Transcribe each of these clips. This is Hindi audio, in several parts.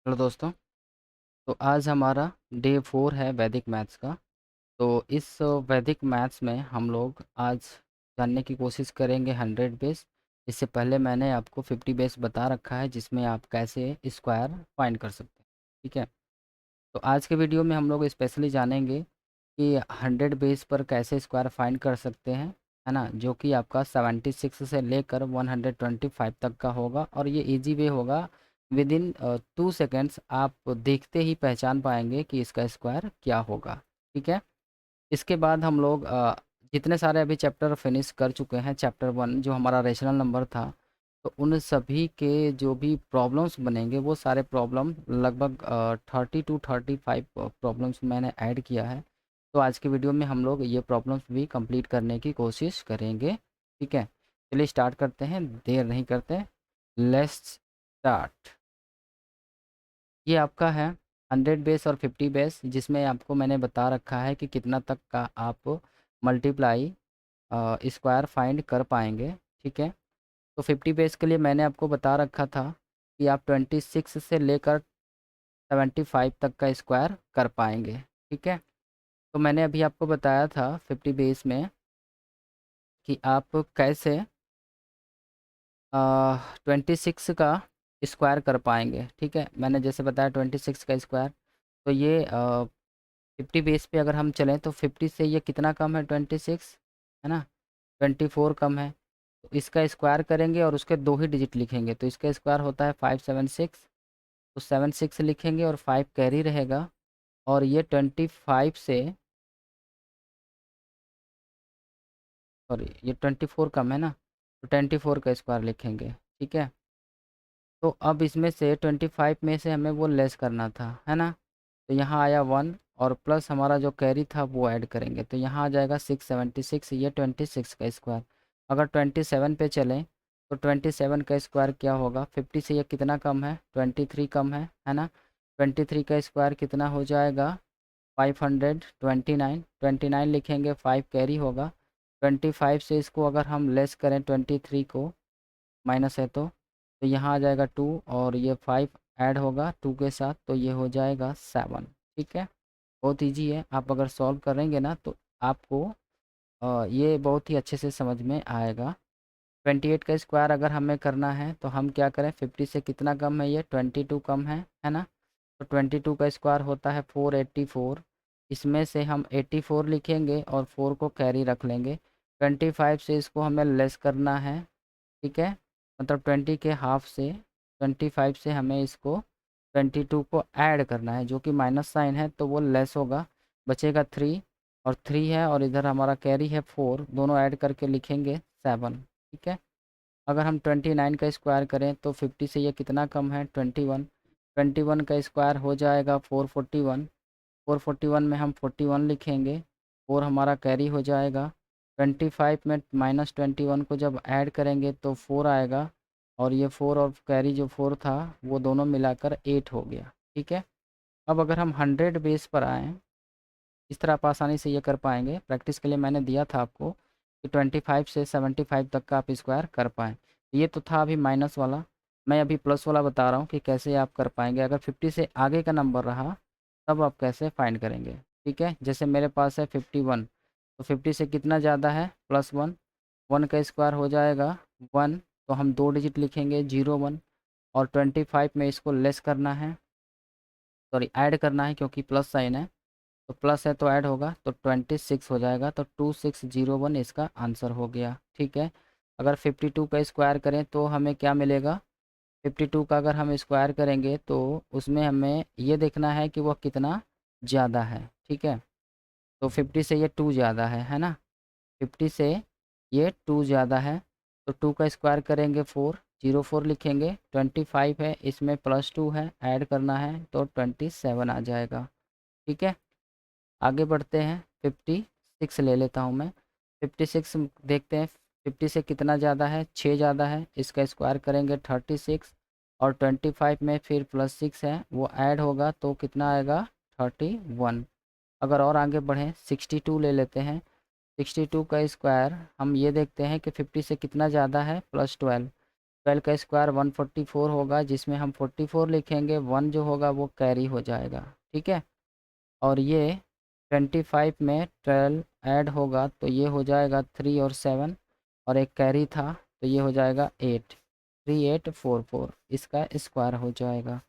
हेलो दोस्तों। तो आज हमारा डे 4 है वैदिक मैथ्स का। तो इस वैदिक मैथ्स में हम लोग आज जानने की कोशिश करेंगे 100 बेस। इससे पहले मैंने आपको 50 बेस बता रखा है जिसमें आप कैसे स्क्वायर फाइंड कर सकते हैं। ठीक है। तो आज के वीडियो में हम लोग स्पेशली जानेंगे कि 100 बेस पर कैसे स्क्वायर फाइंड कर सकते हैं, है ना, जो कि आपका 76 से लेकर 125 तक का होगा और ये इजी वे होगा। विद इन 2 सेकेंड्स आप देखते ही पहचान पाएंगे कि इसका स्क्वायर क्या होगा। ठीक है। इसके बाद हम लोग जितने सारे अभी चैप्टर फिनिश कर चुके हैं, चैप्टर 1 जो हमारा रेशनल नंबर था, तो उन सभी के जो भी प्रॉब्लम्स बनेंगे वो सारे प्रॉब्लम लगभग 30 to 35 प्रॉब्लम्स मैंने ऐड किया है। तो आज की वीडियो में हम लोग ये प्रॉब्लम्स भी कंप्लीट करने की कोशिश करेंगे। ठीक है। चलिए स्टार्ट करते हैं, देर नहीं करते। Let's start. ये आपका है 100 बेस और 50 बेस, जिसमें आपको मैंने बता रखा है कि कितना तक का आप मल्टीप्लाई स्क्वायर फाइंड कर पाएंगे। ठीक है। तो 50 बेस के लिए मैंने आपको बता रखा था कि आप 26 से लेकर 75 तक का स्क्वायर कर पाएंगे। ठीक है। तो मैंने अभी आपको बताया था 50 बेस में कि आप कैसे 26 का स्क्वायर कर पाएंगे। ठीक है। मैंने जैसे बताया 26 का स्क्वायर। तो ये 50 बेस पे अगर हम चलें तो 50 से ये कितना कम है, 26, है ना, 24 कम है। तो इसका स्क्वायर करेंगे और उसके दो ही डिजिट लिखेंगे, तो इसका स्क्वायर होता है 576। तो 76 लिखेंगे और 5 कैरी रहेगा। और ये 25 से, सॉरी, ये 24 कम है ना, तो 24 का स्क्वायर लिखेंगे। ठीक है। तो अब इसमें से 25 में से हमें वो लेस करना था, है ना। तो यहाँ आया 1 और प्लस हमारा जो कैरी था वो ऐड करेंगे, तो यहाँ आ जाएगा 676। ये 26 का स्क्वायर। अगर 27 पे चलें तो 27 का स्क्वायर क्या होगा, 50 से ये कितना कम है, 23 कम है ना। 23 का स्क्वायर कितना हो जाएगा, 529। 29 लिखेंगे, 5 कैरी होगा। 25 से इसको अगर हम लेस करें, 23 को माइनस है तो यहाँ आ जाएगा 2 और ये 5 ऐड होगा 2 के साथ, तो ये हो जाएगा 7। ठीक है। बहुत इजी है, आप अगर सॉल्व करेंगे ना तो आपको ये बहुत ही अच्छे से समझ में आएगा। 28 का स्क्वायर अगर हमें करना है तो हम क्या करें, 50 से कितना कम है, ये 22 कम है ना। तो 22 का स्क्वायर होता है 484। इसमें से हम 84 लिखेंगे और 4 को कैरी रख लेंगे। 25 से इसको हमें लेस करना है। ठीक है। मतलब 20 के हाफ से 25 से हमें इसको 22 को ऐड करना है, जो कि माइनस साइन है तो वो लेस होगा। बचेगा 3 और 3 है और इधर हमारा कैरी है 4, दोनों ऐड करके लिखेंगे 7। ठीक है। अगर हम 29 का स्क्वायर करें तो 50 से ये कितना कम है, 21। 21 का स्क्वायर हो जाएगा 441। 441 में हम 41 लिखेंगे, 4 हमारा कैरी हो जाएगा। 25 में -21 को जब ऐड करेंगे तो 4 आएगा और ये 4 और कैरी जो 4 था वो दोनों मिलाकर 8 हो गया। ठीक है। अब अगर हम 100 बेस पर आएँ, इस तरह आप आसानी से ये कर पाएंगे। प्रैक्टिस के लिए मैंने दिया था आपको कि 25 से 75 तक का आप स्क्वायर कर पाएँ। ये तो था अभी माइनस वाला, मैं अभी प्लस वाला बता रहा हूँ कि कैसे आप कर पाएंगे। अगर 50 से आगे का नंबर रहा तब आप कैसे फाइंड करेंगे। ठीक है। जैसे मेरे पास है 51, तो 50 से कितना ज़्यादा है, +1। 1 का स्क्वायर हो जाएगा 1, तो हम दो डिजिट लिखेंगे 01। और 25 में इसको लेस करना है, सॉरी ऐड करना है क्योंकि प्लस साइन है, तो प्लस है तो ऐड होगा, तो 26 हो जाएगा। तो 2601 इसका आंसर हो गया। ठीक है। अगर 52 का स्क्वायर करें तो हमें क्या मिलेगा, 52 का अगर हम स्क्वायर करेंगे तो उसमें हमें ये देखना है कि वह कितना ज़्यादा है। ठीक है। तो 50 से ये 2 ज़्यादा है ना। 50 से ये 2 ज़्यादा है, तो 2 का स्क्वायर करेंगे 4, 04 लिखेंगे। 25 है, इसमें +2 है, ऐड करना है तो 27 आ जाएगा। ठीक है। आगे बढ़ते हैं, 56 ले लेता हूँ मैं। 56 देखते हैं, 50 से कितना ज़्यादा है, 6 ज़्यादा है। इसका स्क्वायर करेंगे 36 और 25 में फिर +6 है वो ऐड होगा तो कितना आएगा, 31। अगर और आगे बढ़ें, 62 ले लेते हैं। 62 का स्क्वायर हम ये देखते हैं कि 50 से कितना ज़्यादा है, +12। 12 का स्क्वायर 144 होगा, जिसमें हम 44 लिखेंगे, 1 जो होगा वो कैरी हो जाएगा, ठीक है। और ये 25 में 12 ऐड होगा तो ये हो जाएगा 3 और 7, और एक कैरी था तो ये हो जाएगा 8, 3844 इसका स्क्वायर हो जाएगा।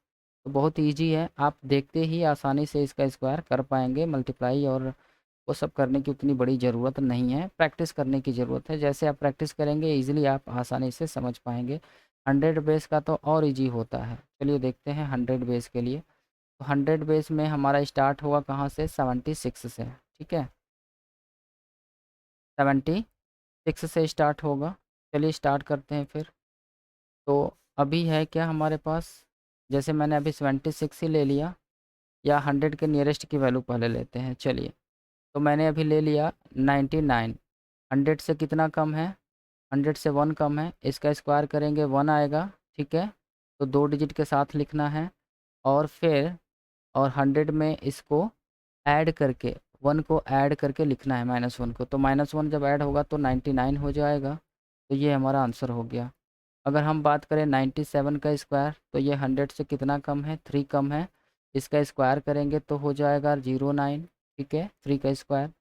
तो बहुत इजी है, आप देखते ही आसानी से इसका स्क्वायर कर पाएंगे। मल्टीप्लाई और वो सब करने की उतनी बड़ी ज़रूरत नहीं है, प्रैक्टिस करने की ज़रूरत है। जैसे आप प्रैक्टिस करेंगे इजीली आप आसानी से समझ पाएंगे। 100 बेस का तो और इजी होता है। चलिए देखते हैं 100 बेस के लिए। तो 100 बेस में हमारा स्टार्ट होगा कहाँ से, 76 से, ठीक है। 76 से स्टार्ट होगा। चलिए स्टार्ट करते हैं फिर। तो अभी है क्या हमारे पास, जैसे मैंने अभी 76 ही ले लिया, या 100 के नियरेस्ट की वैल्यू पहले लेते हैं। चलिए, तो मैंने अभी ले लिया 99। 100 से कितना कम है, 100 से 1 कम है, इसका स्क्वायर करेंगे 1 आएगा, ठीक है। तो 2 डिजिट के साथ लिखना है, और फिर और 100 में इसको ऐड करके 1 को ऐड करके लिखना है, -1 को। तो -1 जब ऐड होगा तो 99 हो जाएगा। तो ये हमारा आंसर हो गया। अगर हम बात करें 97 का स्क्वायर, तो ये 100 से कितना कम है, 3 कम है, इसका स्क्वायर करेंगे तो हो जाएगा 09, ठीक है, 3 का स्क्वायर,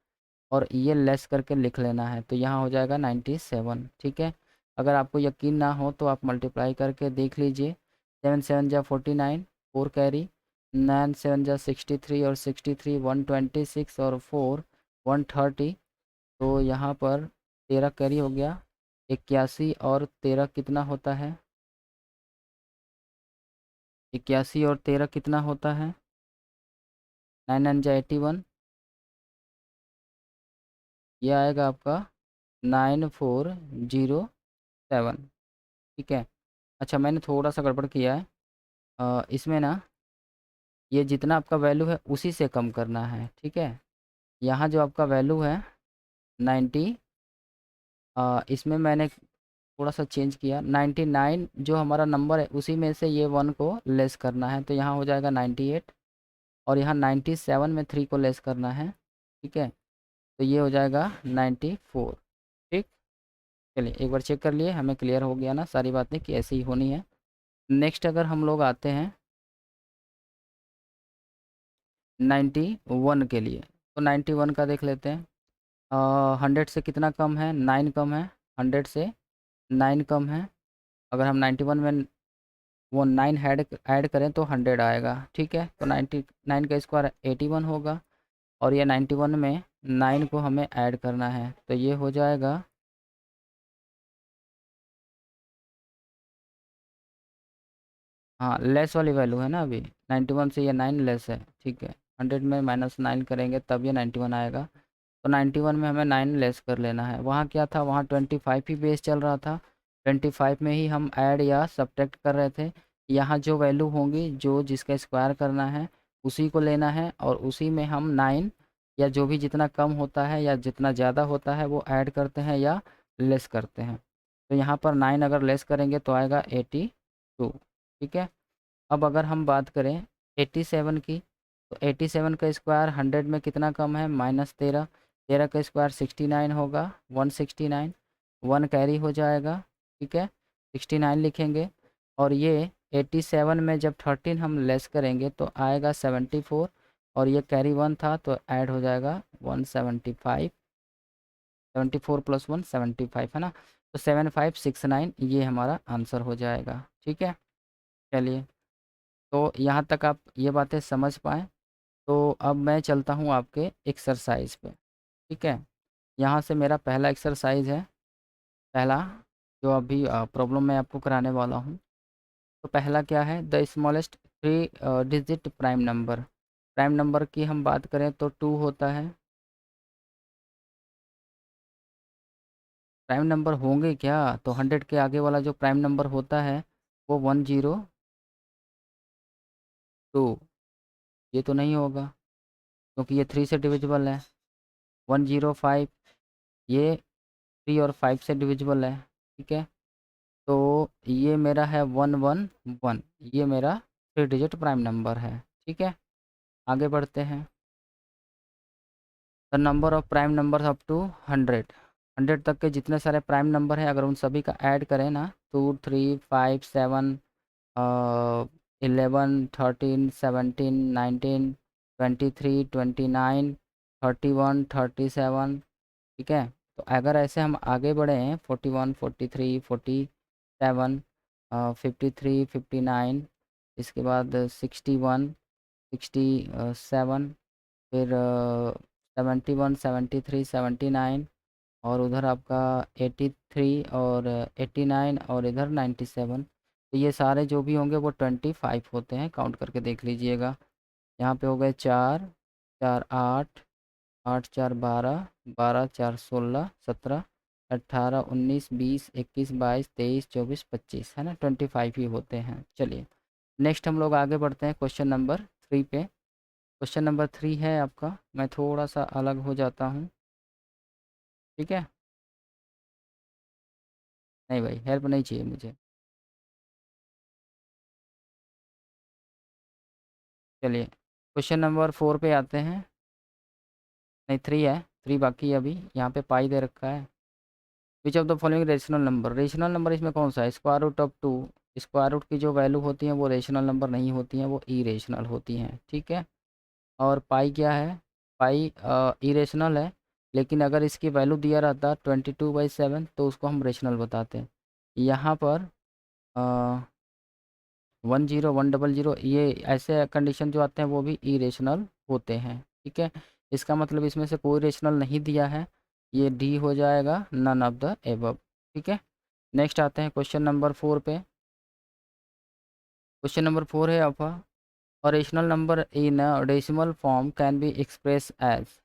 और ये लेस करके लिख लेना है, तो यहाँ हो जाएगा 97, ठीक है। अगर आपको यकीन ना हो तो आप मल्टीप्लाई करके देख लीजिए। 7 7 जा 49, 4 कैरी, 9 7 जा 63, और 63 126, और 4 130। तो यहाँ पर 13 कैरी हो गया, 81, और 13 कितना होता है, 81 और 13 कितना होता है, 9 9 जा 81, ये आएगा आपका 9407, ठीक है। अच्छा, मैंने थोड़ा सा गड़बड़ किया है, इसमें ना ये जितना आपका वैल्यू है उसी से कम करना है, ठीक है। यहाँ जो आपका वैल्यू है 90, इसमें मैंने थोड़ा सा चेंज किया, 99 जो हमारा नंबर है उसी में से ये 1 को लेस करना है, तो यहाँ हो जाएगा 98, और यहाँ 97 में 3 को लेस करना है, ठीक है। तो ये हो जाएगा 94, ठीक। चलिए एक बार चेक कर लिए, हमें क्लियर हो गया ना सारी बातें कि ऐसे ही होनी है। नेक्स्ट अगर हम लोग आते हैं 91 के लिए, तो 91 का देख लेते हैं। 100 से कितना कम है, 9 कम है, 100 से 9 कम है। अगर हम 91 में वो 9 ऐड करें तो 100 आएगा, ठीक है। तो 99 का स्क्वायर 81 होगा, और ये 91 में 9 को हमें ऐड करना है, तो ये हो जाएगा, हाँ लेस वाली वैल्यू है ना अभी, 91 से ये 9 लेस है, ठीक है। 100 में -9 करेंगे तब ये 91 आएगा। तो 91 में हमें 9 लेस कर लेना है। वहाँ क्या था, वहाँ 25 ही बेस चल रहा था, 25 में ही हम ऐड या सब्ट्रैक्ट कर रहे थे। यहाँ जो वैल्यू होंगी, जो जिसका स्क्वायर करना है उसी को लेना है, और उसी में हम 9 या जो भी जितना कम होता है या जितना ज़्यादा होता है वो ऐड करते हैं या लेस करते हैं। तो यहाँ पर 9 अगर लेस करेंगे तो आएगा 82, ठीक है। अब अगर हम बात करें 87 की, तो 87 का स्क्वायर 100 में कितना कम है, -13, 13 का स्क्वायर 69 होगा, 169, 1 कैरी हो जाएगा, ठीक है, 69 लिखेंगे। और ये 87 में जब 13 हम लेस करेंगे तो आएगा 74, और ये कैरी 1 था तो ऐड हो जाएगा 175, 74 + 1 75 है ना। तो 7569 ये हमारा आंसर हो जाएगा, ठीक है। चलिए, तो यहाँ तक आप ये बातें समझ पाएँ। तो अब मैं चलता हूँ आपके एक्सरसाइज पे, ठीक है। यहाँ से मेरा पहला एक्सरसाइज है, पहला जो अभी प्रॉब्लम मैं आपको कराने वाला हूँ। तो पहला क्या है, the smallest 3 digit prime number. Prime number की हम बात करें तो 2 होता है। प्राइम नंबर होंगे क्या, तो 100 के आगे वाला जो प्राइम नंबर होता है वो 102, ये तो नहीं होगा क्योंकि ये 3 से डिविजिबल है। 105, ये 3 और 5 से डिविजिबल है, ठीक है। तो ये मेरा है 111, ये मेरा 3 डिजिट प्राइम नंबर है, ठीक है। आगे बढ़ते हैं। The number of prime numbers up to 100। 100 तक के जितने सारे प्राइम नंबर हैं, अगर उन सभी का ऐड करें ना, 2 3 5 7 11 13 17 19 23 29 31 37, ठीक है। तो अगर ऐसे हम आगे बढ़े हैं 41 43 47 53 59, इसके बाद 61 67, फिर 71 73 79, और उधर आपका 83 और 89 और इधर 97। तो ये सारे जो भी होंगे वो 25 होते हैं, काउंट करके देख लीजिएगा। यहाँ पे हो गए 4 4 8 8 4 12 12 4 16 17 18 19 20 21 22 23 24 25, है ना, 25 ही होते हैं। चलिए नेक्स्ट हम लोग आगे बढ़ते हैं क्वेश्चन नंबर 3 पे। क्वेश्चन नंबर 3 है आपका, मैं थोड़ा सा अलग हो जाता हूँ, ठीक है। नहीं भाई, हेल्प नहीं चाहिए मुझे। चलिए क्वेश्चन नंबर 4 पे आते हैं। नहीं, 3 है, 3 बाकी है अभी। यहाँ पे पाई दे रखा है। Which of the following rational number, rational number इसमें कौन सा है? Square root of 2। Square root की जो वैल्यू होती हैं वो रेशनल नंबर नहीं होती हैं, वो इरेशनल होती हैं, ठीक है। और पाई क्या है? पाई इरेशनल है, लेकिन अगर इसकी वैल्यू दिया रहता 22/7 तो उसको हम रेशनल बताते हैं। यहाँ पर 10 100 ये ऐसे कंडीशन जो आते हैं वो भी इरेशनल होते हैं, ठीक है। इसका मतलब इसमें से कोई रेशनल नहीं दिया है, ये डी हो जाएगा, नन ऑफ द एबव, ठीक है। नेक्स्ट आते हैं क्वेश्चन नंबर 4 पे। क्वेश्चन नंबर 4 है आपका, और rational number in decimal form can be express as.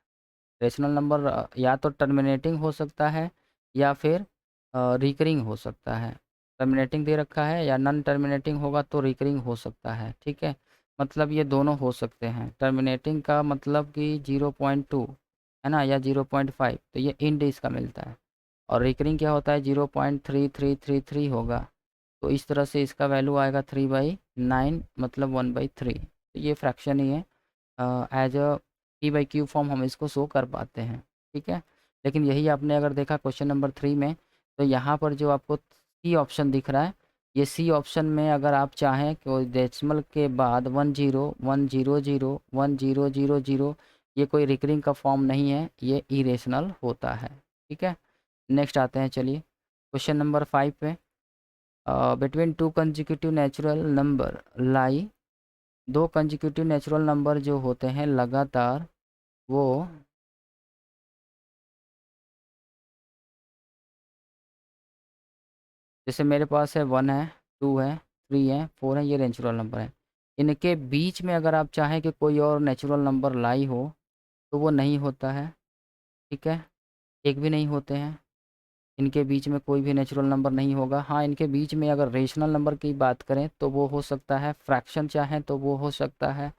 Rational number या तो टर्मिनेटिंग हो सकता है या फिर रिकरिंग हो सकता है। टर्मिनेटिंग दे रखा है या नॉन टर्मिनेटिंग होगा तो रिकरिंग हो सकता है, ठीक है। मतलब ये दोनों हो सकते हैं। टर्मिनेटिंग का मतलब कि 0.2 है ना, या 0.5, तो ये इंड इसका मिलता है। और रिकरिंग क्या होता है? 0.3333 होगा। तो इस तरह से इसका वैल्यू आएगा 3/9, मतलब 1/3। तो ये फ्रैक्शन ही है, एज अ p/q फॉर्म हम इसको शो कर पाते हैं, ठीक है। लेकिन यही आपने अगर देखा क्वेश्चन नंबर 3 में, तो यहाँ पर जो आपको सी ऑप्शन दिख रहा है, ये सी ऑप्शन में अगर आप चाहें कि डेसिमल के बाद 10 100 100 ये कोई रिकरिंग का फॉर्म नहीं है, ये इरेशनल होता है, ठीक है। नेक्स्ट आते हैं, चलिए क्वेश्चन नंबर 5 पे। Between two consecutive natural number lie, दो कंजिक्यूटिव नेचुरल नंबर जो होते हैं लगातार, वो जैसे मेरे पास है 1 है, 2 है, 3 है, 4 है, ये नेचुरल नंबर है। इनके बीच में अगर आप चाहें कि कोई और नेचुरल नंबर लाई हो तो वो नहीं होता है, ठीक है। एक भी नहीं होते हैं, इनके बीच में कोई भी नेचुरल नंबर नहीं होगा। हाँ, इनके बीच में अगर रेशनल नंबर की बात करें तो वो हो सकता है, फ्रैक्शन चाहें तो वो हो सकता है।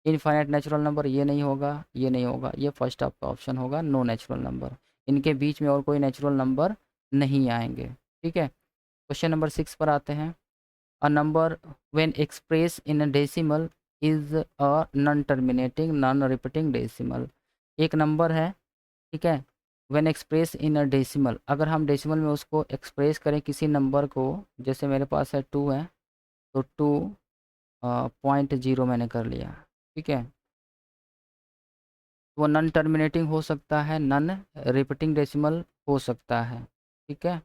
इनफाइनाइट नेचुरल नंबर ये नहीं होगा, ये नहीं होगा, ये फर्स्ट आपका ऑप्शन होगा, नो नेचुरल नंबर। इनके बीच में और कोई नेचुरल नंबर नहीं आएंगे, ठीक है। क्वेश्चन नंबर 6 पर आते हैं। A number when express in a decimal is a non terminating non repeating decimal. एक नंबर है, ठीक है, when express in a decimal, अगर हम डेसिमल में उसको एक्सप्रेस करें किसी नंबर को, जैसे मेरे पास है 2 है, तो 2.0 मैंने कर लिया, ठीक है। वो नॉन टर्मिनेटिंग हो सकता है, नॉन रिपीटिंग डेसिमल हो सकता है, ठीक है।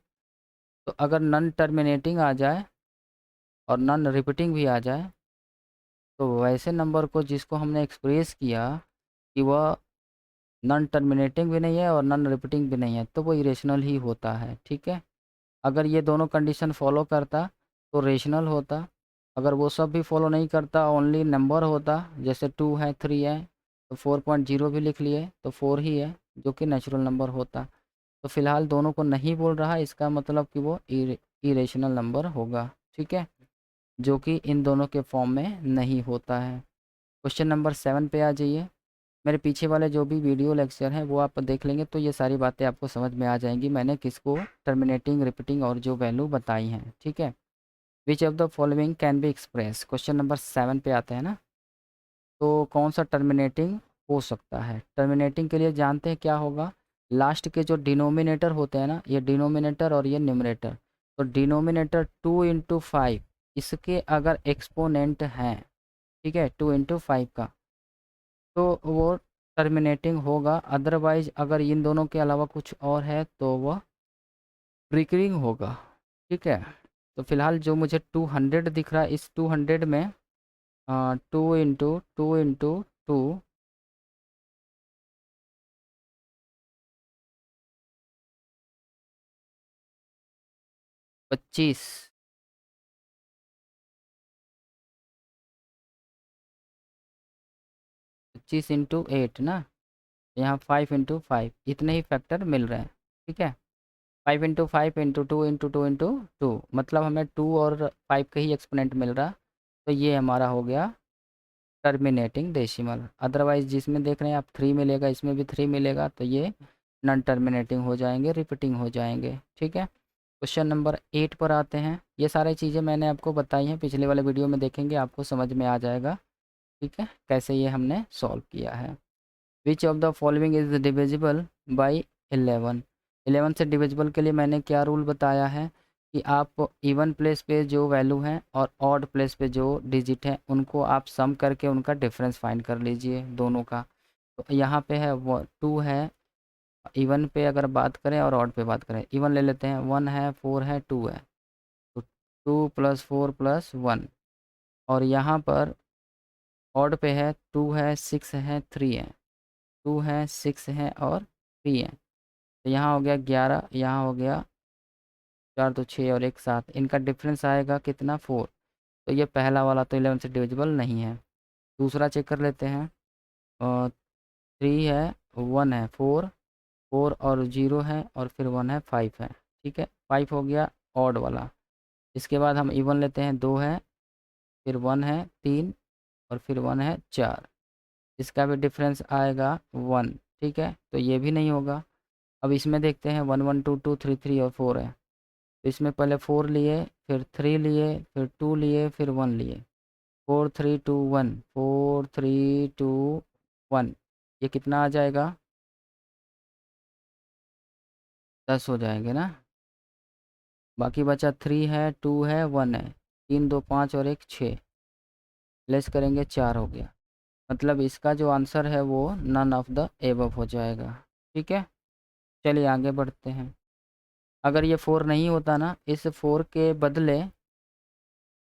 तो अगर नॉन टर्मिनेटिंग आ जाए और नॉन रिपीटिंग भी आ जाए, तो वैसे नंबर को जिसको हमने एक्सप्रेस किया कि वह नॉन टर्मिनेटिंग भी नहीं है और नॉन रिपीटिंग भी नहीं है, तो वो इरेशनल ही होता है, ठीक है। अगर ये दोनों कंडीशन फॉलो करता तो रेशनल होता। अगर वो सब भी फॉलो नहीं करता, ओनली नंबर होता, जैसे 2 है, 3 है, तो 4.0 भी लिख लिए तो 4 ही है, जो कि नेचुरल नंबर होता। तो फिलहाल दोनों को नहीं बोल रहा, इसका मतलब कि वो इरेशनल नंबर होगा, ठीक है, जो कि इन दोनों के फॉर्म में नहीं होता है। क्वेश्चन नंबर 7 पे आ जाइए। मेरे पीछे वाले जो भी वीडियो लेक्चर हैं वो आप देख लेंगे तो ये सारी बातें आपको समझ में आ जाएंगी, मैंने किसको टर्मिनेटिंग रिपीटिंग और जो वैल्यू बताई हैं, ठीक है। Which of the following can be express, question number 7 पे आते हैं ना। तो कौन सा टर्मिनेटिंग हो सकता है? टर्मिनेटिंग के लिए जानते हैं क्या होगा? लास्ट के जो डिनोमिनेटर होते हैं ना, ये डिनोमिनेटर और ये न्यूमरेटर, तो डिनोमिनेटर 2 × 5 इसके अगर एक्सपोनेंट हैं, ठीक है, 2 × 5 का, तो वो टर्मिनेटिंग होगा। अदरवाइज अगर इन दोनों के अलावा कुछ और है तो वह रिकरिंग होगा। ठीक है, तो फिलहाल जो मुझे 200 दिख रहा है, इस 200 में 2 × 2 × 2 25, 25 × 8 ना, यहाँ 5 × 5 इतने ही फैक्टर मिल रहे हैं। ठीक है, 5 × 5 × 2 × 2 × 2 मतलब हमें 2 और 5 का ही एक्सपोनेंट मिल रहा। तो ये हमारा हो गया टर्मिनेटिंग डेसिमल। अदरवाइज जिसमें देख रहे हैं आप 3 मिलेगा, इसमें भी 3 मिलेगा, तो ये नॉन टर्मिनेटिंग हो जाएंगे, रिपीटिंग हो जाएंगे। ठीक है, क्वेश्चन नंबर 8 पर आते हैं। ये सारी चीज़ें मैंने आपको बताई हैं, पिछले वाले वीडियो में देखेंगे आपको समझ में आ जाएगा। ठीक है, कैसे ये हमने सॉल्व किया है। Which of the following is divisible by 11। 11 से डिविजिबल के लिए मैंने क्या रूल बताया है कि आप इवन प्लेस पे जो वैल्यू हैं और ऑड प्लेस पे जो डिजिट हैं उनको आप सम करके उनका डिफरेंस फाइंड कर लीजिए दोनों का। तो यहाँ पे है 2 है, इवन पे अगर बात करें और ऑड पे बात करें, इवन ले लेते हैं, 1 है, 4 है, 2 है, तो 2 + 4 + 1। और यहाँ पर ऑड पे है 2 है, 6 है, 3 है, 2 है, 6 है और 3 है। तो यहाँ हो गया 11, यहाँ हो गया 4 तो 6 और 1 7, इनका डिफरेंस आएगा कितना, 4। तो ये पहला वाला तो 11 से डिविजिबल नहीं है। दूसरा चेक कर लेते हैं, और 3 है, 1 है, 4, 4 और 0 है और फिर 1 है, 5 है। ठीक है, 5 हो गया ऑड वाला। इसके बाद हम इवन लेते हैं, 2 है, फिर 1 है, 3 और फिर 1 है, 4। इसका भी डिफरेंस आएगा 1। ठीक है, तो ये भी नहीं होगा। अब इसमें देखते हैं, 1 1 2 2 3 3 और 4 है। तो इसमें पहले 4 लिए, फिर 3 लिए, फिर 2 लिए, फिर 1 लिए, 4 3 2 1, 4 3 2 1, ये कितना आ जाएगा, 10 हो जाएंगे ना। बाकी बचा 3 है, 2 है, 1 है, 3 2 5 और 1 6, लेस करेंगे 4 हो गया। मतलब इसका जो आंसर है वो नन ऑफ द एबव हो जाएगा। ठीक है, चलिए आगे बढ़ते हैं। अगर ये 4 नहीं होता ना, इस 4 के बदले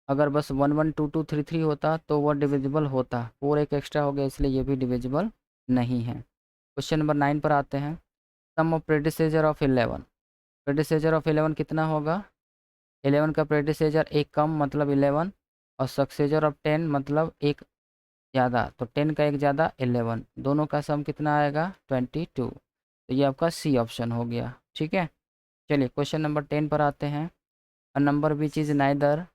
अगर बस 1 1 2 2 3 3 होता तो वो डिविजिबल होता। 4 एक एक्स्ट्रा हो गया इसलिए ये भी डिविजिबल नहीं है। क्वेश्चन नंबर 9 पर आते हैं। सम ऑफ प्रेडिसेजर ऑफ 11। प्रेडिसेजर ऑफ 11 कितना होगा, 11 का प्रेडिसेजर एक कम मतलब 11, और सक्सेसर ऑफ 10 मतलब एक ज़्यादा, तो 10 का एक ज़्यादा 11, दोनों का सम कितना आएगा, 22। तो ये आपका सी ऑप्शन हो गया। ठीक है, चलिए क्वेश्चन नंबर 10 पर आते हैं। A number which is neither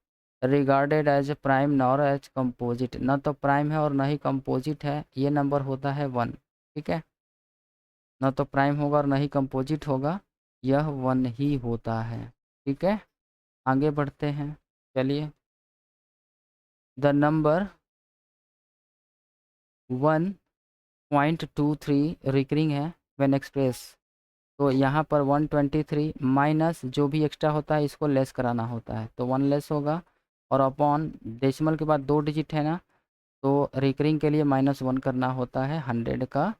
regarded as prime nor as composite, ना तो प्राइम है और ना ही कंपोजिट है, ये नंबर होता है 1। ठीक है, ना तो प्राइम होगा और ना ही कंपोजिट होगा, यह 1 ही होता है। ठीक है, आगे बढ़ते हैं। चलिए, द नंबर 1.23 रिकरिंग है व्हेन एक्सप्रेस। तो यहाँ पर 123 माइनस जो भी एक्स्ट्रा होता है इसको लेस कराना होता है, तो 1 लेस होगा, और अपॉन डेसिमल के बाद 2 डिजिट है ना, तो रिकरिंग के लिए -1 करना होता है 100 का।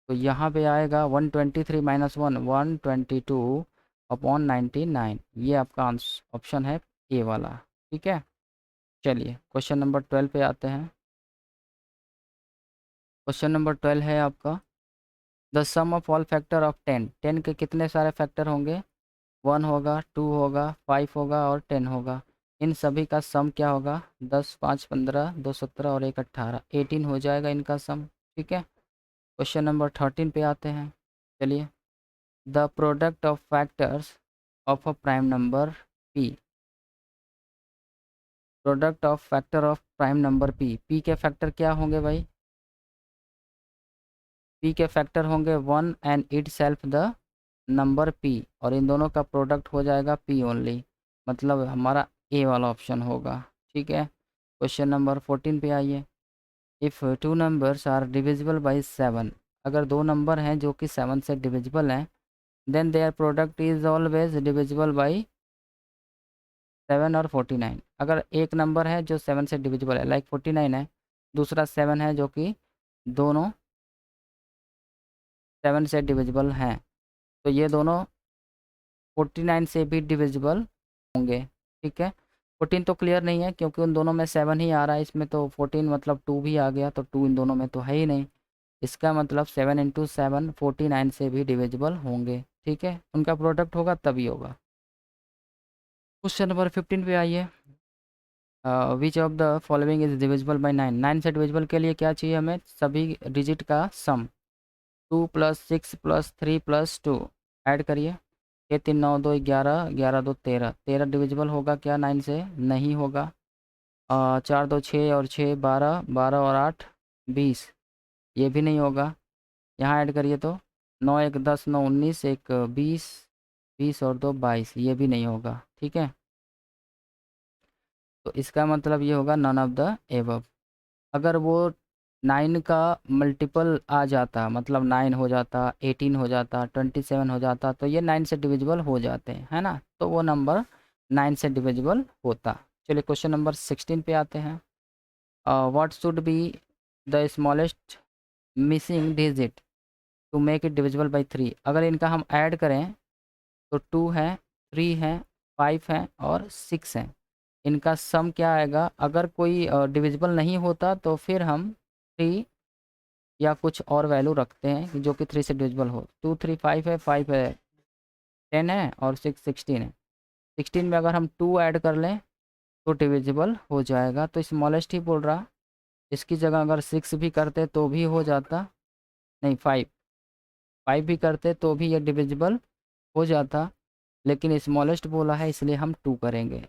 तो यहाँ पे आएगा 123 - 1 122 अपॉन 99, ये आपका ऑप्शन है ए वाला। ठीक है, चलिए क्वेश्चन नंबर 12 पे आते हैं। क्वेश्चन नंबर 12 है आपका, the sum of all factor of 10। 10 के कितने सारे फैक्टर होंगे, 1 होगा, 2 होगा, 5 होगा और 10 होगा। इन सभी का सम क्या होगा, 10 5 15 2 17 और 1 18, 18 हो जाएगा इनका सम। ठीक है, क्वेश्चन नंबर 13 पे आते हैं। चलिए, the product of factors of a prime number P. Product of factor of prime number P, P के फैक्टर क्या होंगे भाई, पी के फैक्टर होंगे 1 and it self the number P, और इन दोनों का प्रोडक्ट हो जाएगा पी ओनली, मतलब हमारा ए वाला ऑप्शन होगा। ठीक है, क्वेश्चन नंबर 14 पे आइए। If two numbers are divisible by 7, अगर दो नंबर हैं जो कि 7 से डिविजिबल हैं, then their product is always divisible by 7 और 49। अगर एक नंबर है जो 7 से डिविजिबल है, लाइक 49 है, दूसरा 7 है जो कि दोनों 7 से डिविजिबल हैं, तो ये दोनों 49 से भी डिविजिबल होंगे। ठीक है, 14 तो क्लियर नहीं है क्योंकि उन दोनों में 7 ही आ रहा है, इसमें तो 14 मतलब 2 भी आ गया, तो 2 इन दोनों में तो है ही नहीं। इसका मतलब 7 इंटू 7 49 से भी डिविजिबल होंगे। ठीक है, उनका प्रोडक्ट होगा तभी होगा। क्वेश्चन नंबर 15 पे आइए। विच of the following is divisible by 9। 9 से डिविजिबल के लिए क्या चाहिए हमें? सभी डिजिट का सम। 2 + 6 + 3 + 2 ऐड करिए। 6 3 9 2 11, 11 2 13। 13 डिविजिबल होगा क्या 9 से? नहीं होगा। 4 2 6 और 6 12, 12 और 8 20, ये भी नहीं होगा। यहाँ ऐड करिए तो 9 1 10, 9 19, 1 20, 20 और 2 22, ये भी नहीं होगा। ठीक है, तो इसका मतलब ये होगा नन ऑफ द एबव। अगर वो 9 का मल्टीपल आ जाता, मतलब 9 हो जाता, 18 हो जाता, 27 हो जाता, तो ये 9 से डिविजिबल हो जाते हैं, है ना, तो वो नंबर 9 से डिविजिबल होता। चलिए क्वेश्चन नंबर 16 पे आते हैं। What should be the smallest missing digit to make it divisible by 3। अगर इनका हम ऐड करें तो 2 है, 3 है, 5 है और 6 है। इनका सम क्या आएगा? अगर कोई डिविजिबल नहीं होता तो फिर हम 3 या कुछ और वैल्यू रखते हैं कि जो कि 3 से डिविजिबल हो। 2 3 5 है, 5 है, 10 है और 6 16 है। 16 में अगर हम 2 ऐड कर लें तो डिविजिबल हो जाएगा, तो स्मॉलेस्ट ही बोल रहा। इसकी जगह अगर 6 भी करते तो भी हो जाता, नहीं 5, 5 भी करते तो भी ये डिविजिबल हो जाता, लेकिन स्मॉलेस्ट बोला है इसलिए हम 2 करेंगे।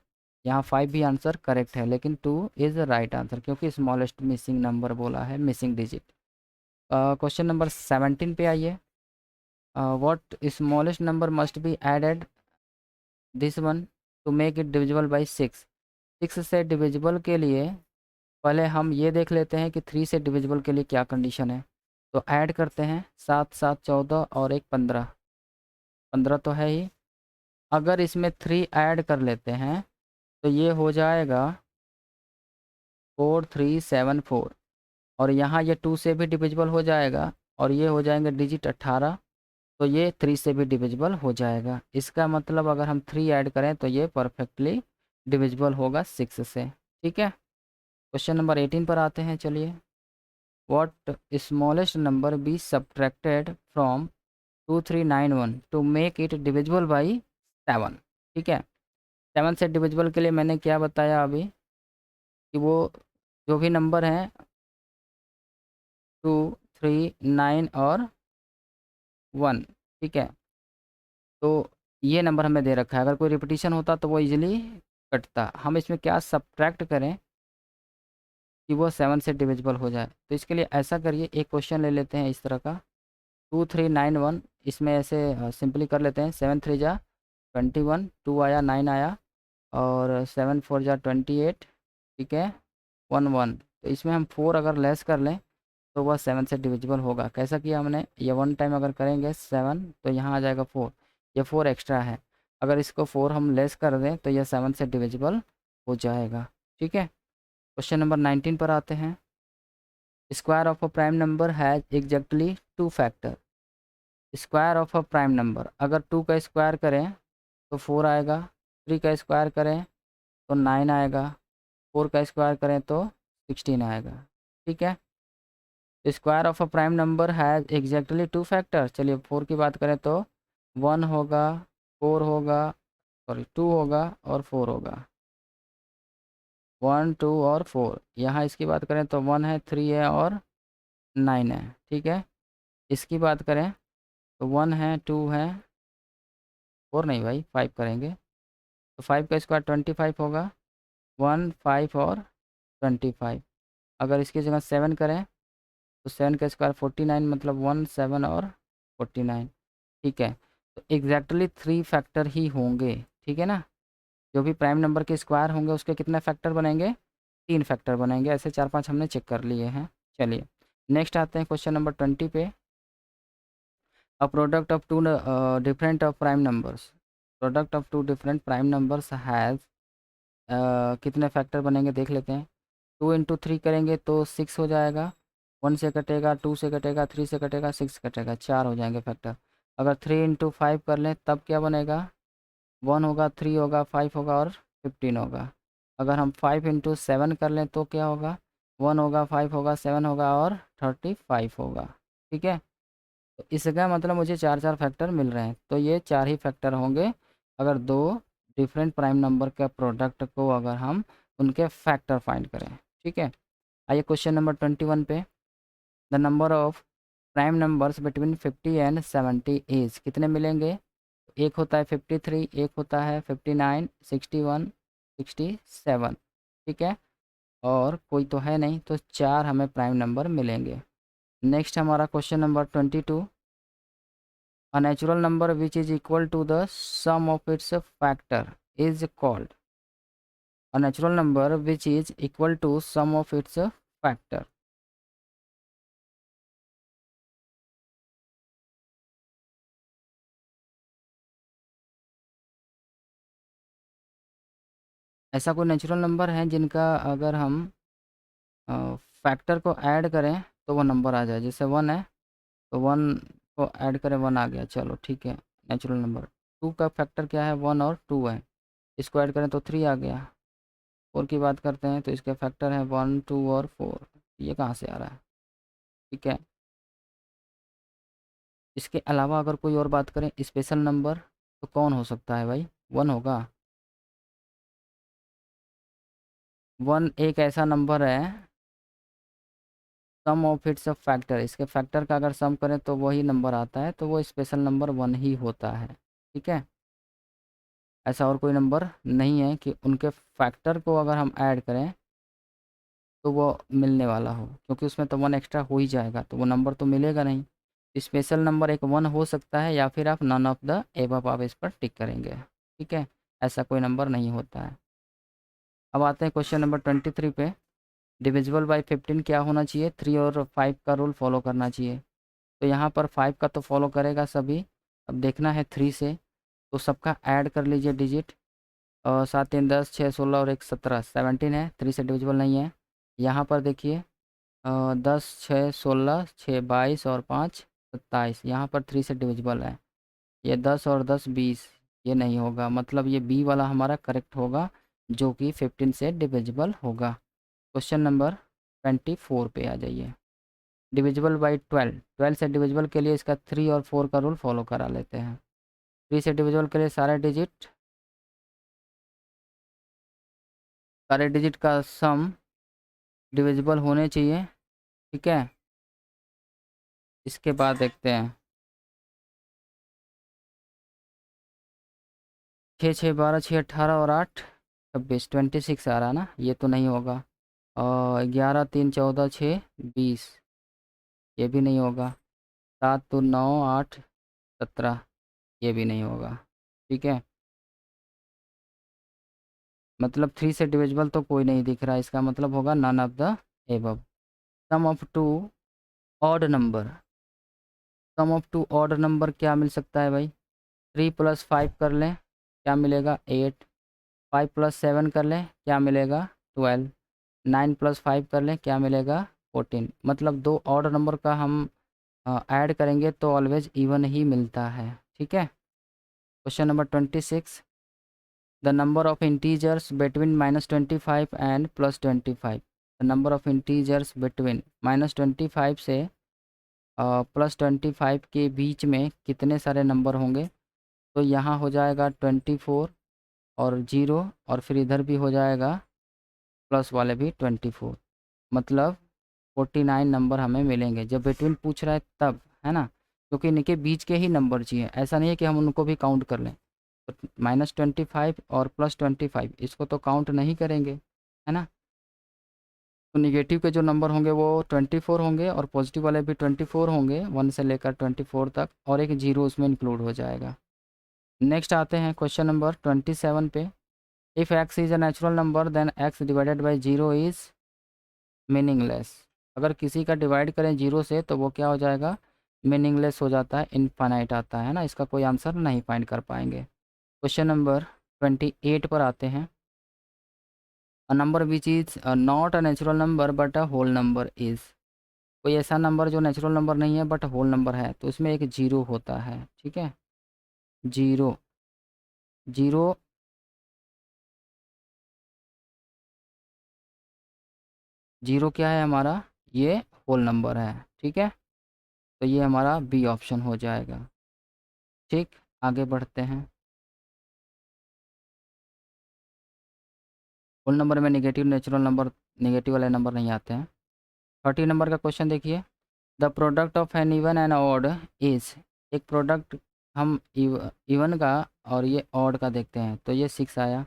यहाँ 5 भी आंसर करेक्ट है, लेकिन 2 इज़ राइट आंसर क्योंकि स्मॉलेस्ट मिसिंग नंबर बोला है, मिसिंग डिजिट। क्वेश्चन नंबर 17 पे आइए। What smallest number must be added this one to make it divisible by 6। 6 से डिविजिबल के लिए पहले हम ये देख लेते हैं कि 3 से डिविजिबल के लिए क्या कंडीशन है। तो ऐड करते हैं, 7 7 14 और एक 15, 15 तो है ही। अगर इसमें 3 ऐड कर लेते हैं तो ये हो जाएगा 4374, और यहाँ ये 2 से भी डिविजिबल हो जाएगा और ये हो जाएंगे डिजिट 18, तो ये 3 से भी डिविजिबल हो जाएगा। इसका मतलब अगर हम 3 ऐड करें तो ये परफेक्टली डिविजिबल होगा 6 से। ठीक है, क्वेश्चन नंबर 18 पर आते हैं। चलिए, what smallest number be subtracted from 2391 to make it divisible by 7। ठीक है, 7 से डिविजिबल के लिए मैंने क्या बताया अभी कि वो जो भी नंबर हैं 2 3 9 और 1। ठीक है, तो ये नंबर हमें दे रखा है, अगर कोई रिपीटिशन होता तो वो इजीली कटता। हम इसमें क्या सब्ट्रैक्ट करें कि वो 7 से डिविजिबल हो जाए, तो इसके लिए ऐसा करिए, एक क्वेश्चन ले लेते हैं इस तरह का 2391, इसमें ऐसे सिंपली कर लेते हैं। 7 3 जा 21, 2 आया 9 आया और 7 4 जा 28। ठीक है, 1 1, तो इसमें हम 4 अगर लेस कर लें तो वह 7 से डिविजिबल होगा। कैसा किया हमने, ये 1 टाइम अगर करेंगे 7 तो यहाँ आ जाएगा 4, ये 4 एक्स्ट्रा है, अगर इसको 4 हम लेस कर दें तो यह 7 से डिविजिबल हो जाएगा। ठीक है, क्वेश्चन नंबर 19 पर आते हैं। Square of a prime number has exactly 2 factor. Square of a prime number, अगर 2 का स्क्वायर करें तो 4 आएगा, 3 का स्क्वायर करें तो 9 आएगा, 4 का स्क्वायर करें तो 16 आएगा। ठीक है, square of a prime number has exactly 2 factor. चलिए 4 की बात करें तो 1 होगा, 4 होगा, सॉरी 2 होगा और 4 होगा, 1 2 और 4। यहाँ इसकी बात करें तो 1 है, 3 है और 9 है। ठीक है, इसकी बात करें तो 1 है, 2 है, 4 नहीं भाई 5 करेंगे, तो 5 का स्क्वायर 25 होगा, 1 5 और 25। अगर इसकी जगह 7 करें तो 7 का स्क्वायर 49, मतलब 1 7 और 49। ठीक है, तो एग्जैक्टली 3 फैक्टर ही होंगे। ठीक है ना, जो भी प्राइम नंबर के स्क्वायर होंगे उसके कितने फैक्टर बनेंगे? 3 फैक्टर बनेंगे। ऐसे 4 5 हमने चेक कर लिए हैं। चलिए नेक्स्ट आते हैं क्वेश्चन नंबर 20 पे। A product of two different of prime numbers, product of two different prime numbers has कितने फैक्टर बनेंगे देख लेते हैं। 2 × 3 करेंगे तो 6 हो जाएगा, 1 से कटेगा, 2 से कटेगा, 3 से कटेगा, 6 कटेगा, 4 हो जाएंगे फैक्टर। अगर 3 × 5 कर लें तब क्या बनेगा, 1 होगा, 3 होगा, 5 होगा और 15 होगा। अगर हम 5 × 7 कर लें तो क्या होगा, 1 होगा, 5 होगा, 7 होगा और 35 होगा। ठीक है, तो इसका मतलब मुझे चार चार फैक्टर मिल रहे हैं, तो ये चार ही फैक्टर होंगे अगर दो डिफरेंट प्राइम नंबर के प्रोडक्ट को अगर हम उनके फैक्टर फाइंड करें। ठीक है, आइए क्वेश्चन नंबर 21 पे। The number of prime numbers between 50 and 70 is, कितने मिलेंगे, एक होता है 53, एक होता है 59, 61, 67। ठीक है, और कोई तो है नहीं, तो चार हमें प्राइम नंबर मिलेंगे। नेक्स्ट हमारा question number 22। A natural number which is equal to the sum of its factor is called, a natural number which is equal to sum of its factor। ऐसा कोई नेचुरल नंबर है जिनका अगर हम फैक्टर को ऐड करें तो वो नंबर आ जाए, जैसे 1 है तो 1 को ऐड करें 1 आ गया, चलो ठीक है नेचुरल नंबर। 2 का फैक्टर क्या है, 1 और 2 है, इसको ऐड करें तो 3 आ गया। 4 की बात करते हैं तो इसके फैक्टर हैं 1, 2 और 4, ये कहाँ से आ रहा है। ठीक है, इसके अलावा अगर कोई और बात करें स्पेशल नंबर तो कौन हो सकता है भाई, 1 होगा। 1 एक ऐसा नंबर है, सम ऑफ इट्स अ फैक्टर, इसके फैक्टर का अगर सम करें तो वही नंबर आता है, तो वो स्पेशल नंबर 1 ही होता है। ठीक है, ऐसा और कोई नंबर नहीं है कि उनके फैक्टर को अगर हम ऐड करें तो वो मिलने वाला हो, क्योंकि उसमें तो 1 एक्स्ट्रा हो ही जाएगा, तो वो नंबर तो मिलेगा नहीं। स्पेशल नंबर एक 1 हो सकता है या फिर आप नन ऑफ द एबव आप इस पर टिक करेंगे। ठीक है, ऐसा कोई नंबर नहीं होता है। अब आते हैं क्वेश्चन नंबर 23 पे। डिविजिबल बाय 15 क्या होना चाहिए, 3 और 5 का रूल फॉलो करना चाहिए। तो यहाँ पर 5 का तो फॉलो करेगा सभी, अब देखना है 3 से, तो सबका ऐड कर लीजिए डिजिट। 7 3 10, 6 16 और 1 17, 17 है, 3 से डिविजिबल नहीं है। यहाँ पर देखिए 10 6 16, 6 22 और 5 27, यहाँ पर 3 से डिविजिबल है। ये 10 और 10 20, ये नहीं होगा, मतलब ये बी वाला हमारा करेक्ट होगा जो कि 15 से डिविजिबल होगा। क्वेश्चन नंबर 24 पे आ जाइए। डिविजिबल बाई 12, 12 से डिविजिबल के लिए इसका 3 और 4 का रूल फॉलो करा लेते हैं। 3 से डिविजिबल के लिए सारे डिजिट का सम डिविजिबल होने चाहिए। ठीक है, इसके बाद देखते हैं 6 6 12, 6 18 और 8 26, 26 आ रहा है ना, ये तो नहीं होगा। और 11 3 14, 6 20, ये भी नहीं होगा। 7 2 9 8 17, ये भी नहीं होगा। ठीक है, मतलब 3 से डिविजिबल तो कोई नहीं दिख रहा, इसका मतलब होगा none of the above. Sum of two odd number, sum of two odd number क्या मिल सकता है भाई, 3 + 5 कर लें क्या मिलेगा 8, 5 + 7 कर लें क्या मिलेगा 12, 9 + 5 कर लें क्या मिलेगा 14। मतलब दो ऑड नंबर का हम ऐड करेंगे तो ऑलवेज इवन ही मिलता है। ठीक है, question number 26। The number of integers between -25 and +25, the number of integers between -25 से +25 के बीच में कितने सारे नंबर होंगे। तो यहाँ हो जाएगा 24 और 0, और फिर इधर भी हो जाएगा प्लस वाले भी 24, मतलब 49 नंबर हमें मिलेंगे। जब बिटवीन पूछ रहा है तब, है ना, क्योंकि इनके बीच के ही नंबर चाहिए, ऐसा नहीं है कि हम उनको भी काउंट कर लें। तो -25 और +25 इसको तो काउंट नहीं करेंगे, है ना। तो निगेटिव के जो नंबर होंगे वो 24 होंगे और पॉजिटिव वाले भी 24 होंगे, 1 से लेकर 24 तक, और एक जीरो उसमें इंक्लूड हो जाएगा। नेक्स्ट आते हैं क्वेश्चन नंबर 27 पे। If x is a natural number then x divided by zero is meaningless. अगर किसी का डिवाइड करें जीरो से तो वो क्या हो जाएगा, मीनिंगलेस हो जाता है, इनफाइनाइट आता है ना, इसका कोई आंसर नहीं फाइंड कर पाएंगे। क्वेश्चन नंबर 28 पर आते हैं। A number which is not a natural number but a whole number is. कोई ऐसा नंबर जो नेचुरल नंबर नहीं है बट होल नंबर है, तो इसमें एक जीरो होता है, ठीक है। जीरो, जीरो, जीरो क्या है हमारा, ये होल नंबर है, ठीक है। तो ये हमारा बी ऑप्शन हो जाएगा। ठीक, आगे बढ़ते हैं। होल नंबर में नेगेटिव नेचुरल नंबर, नेगेटिव वाले नंबर नहीं आते हैं। 30 नंबर का क्वेश्चन देखिए। The product of an even and odd is. एक प्रोडक्ट हम इवन का और ये ऑड का देखते हैं, तो ये 6 आया।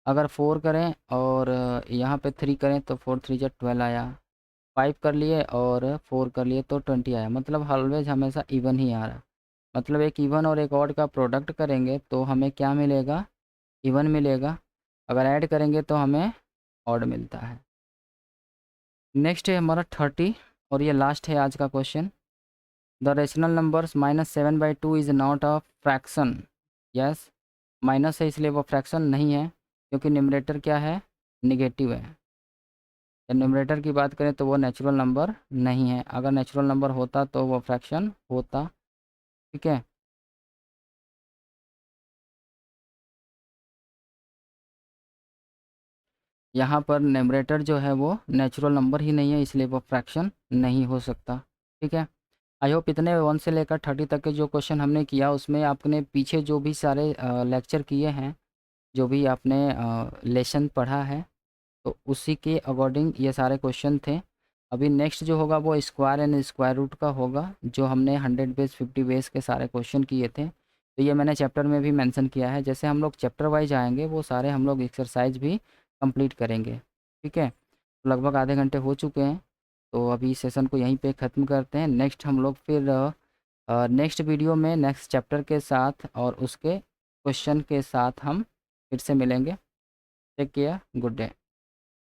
अगर 4 करें और यहाँ पे 3 करें तो 4 3 जा 12 आया। 5 कर लिए और 4 कर लिए तो 20 आया। मतलब ऑलवेज हमेशा इवन ही आ रहा। मतलब एक इवन और एक ऑड का प्रोडक्ट करेंगे तो हमें क्या मिलेगा, इवन मिलेगा। अगर ऐड करेंगे तो हमें ऑड मिलता है। नेक्स्ट है हमारा 30 और ये लास्ट है आज का question. The rational numbers -7/2 is not a fraction. Yes, minus है इसलिए वो फ्रैक्शन नहीं है, क्योंकि न्यूमरेटर क्या है, निगेटिव है। या न्यूमरेटर की बात करें तो वो नेचुरल नंबर नहीं है। अगर नेचुरल नंबर होता तो वो फ्रैक्शन होता, ठीक है। यहाँ पर न्यूमरेटर जो है वो नेचुरल नंबर ही नहीं है, इसलिए वो फ्रैक्शन नहीं हो सकता, ठीक है। आई होप इतने 1 से लेकर 30 तक के जो क्वेश्चन हमने किया उसमें आपने पीछे जो भी सारे लेक्चर किए हैं, जो भी आपने लेसन पढ़ा है, तो उसी के अकॉर्डिंग ये सारे क्वेश्चन थे। अभी नेक्स्ट जो होगा वो स्क्वायर एंड स्क्वायर रूट का होगा, जो हमने 100 बेस 50 बेस के सारे क्वेश्चन किए थे। तो ये मैंने चैप्टर में भी मेंशन किया है। जैसे हम लोग चैप्टर वाइज आएंगे वो सारे हम लोग एक्सरसाइज भी कंप्लीट करेंगे, ठीक है। तो लगभग आधे घंटे हो चुके हैं, तो अभी सेशन को यहीं पे ख़त्म करते हैं। नेक्स्ट हम लोग फिर नेक्स्ट वीडियो में नेक्स्ट चैप्टर के साथ और उसके क्वेश्चन के साथ हम फिर से मिलेंगे। Take care, good day.